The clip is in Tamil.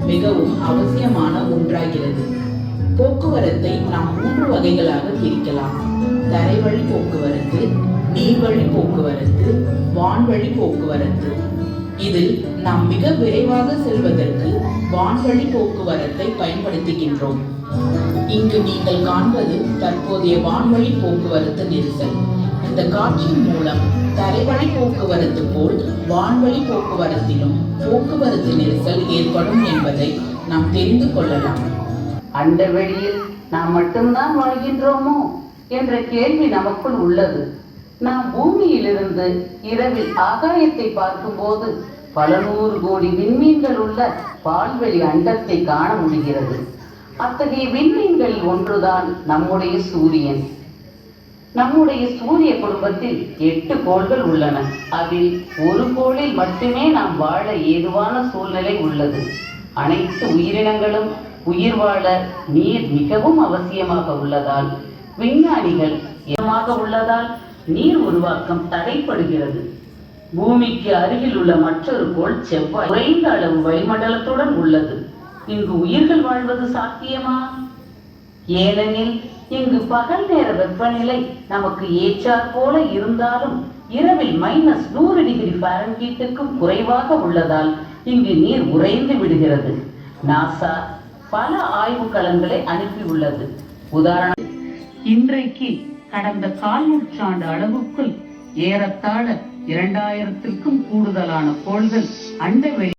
மிகவும் அவசியமான ஒன்றாகிறது. போக்குவரத்தை நாம் 3 வகைகளாக பிரிக்கலாம். தரைவழி போக்குவரத்து, நீர்வழி போக்குவரத்து, வான்வழி போக்குவரத்து. இதில் நாம் மிக விரைவாக செல்வதற்கு வான்வழி போக்குவரத்தை பயன்படுத்துகின்றோம். இங்கு நீங்கள் காண்பது தற்போதைய வான்வழி போக்குவரத்து நெரிசல். இந்த காட்சியின் மூலம் தரைவழி போக்குவரத்து போல் வான்வழி போக்குவரத்திலும் போக்குவரத்து நெரிசல் ஏற்படும் என்பதை நாம் தெரிந்து கொள்ளலாம். அந்த வெளியில் நாம் மட்டும்தான் வாழ்கின்றோமோ என்ற கேள்வி நமக்குள் உள்ளது. நாம் பூமியிலிருந்து இரவில் ஆகாயத்தை பார்க்கும்போது பல 100 கோடி விண்மீன்கள் உள்ள பால்வெளி அண்டத்தை காண முடிகிறது. அத்தகைய விண்மீன்களில் ஒன்றுதான் நம்முடைய சூரியன். நம்முடைய சூரிய குடும்பத்தில் 8 கோள்கள் உள்ளன. அதில் ஒரு கோளில் மட்டுமே நாம் வாழ ஏதுவான சூழ்நிலை உள்ளது. அனைத்து உயிரினங்களும் உயிர் வாழ நீர் மிகவும் அவசியமாக உள்ளதால் விஞ்ஞானிகள் உள்ளதால் நீர் உருவாக்கம் தடைப்படுகிறது. பூமிக்கு அருகில் உள்ள மற்றொரு கோள் செவ்வாய் குறைந்த அளவு வளிமண்டலத்துடன் உள்ளது. இங்கு உயிர்கள் வாழ்வது சாத்தியமா? ஏனெனில் இங்கு பகல் நேர வெப்பநிலை நமக்கு ஏற்றாற் போல இருந்தாலும் இரவில் -100 டிகிரி ஃபாரன்ஹீட்டுக்கும் குறைவாக உள்ளதால் இங்கு நீர் உறைந்து விடுகிறது. நாசா பல ஆய்வுக்களங்களை அனுப்பியுள்ளது. உதாரணம், இன்றைக்கு கடந்த 1/4 நூற்றாண்டு அளவுக்குள் ஏறத்தாழ 2000க்கும் கூடுதலான கோள்கள் அண்டவெளி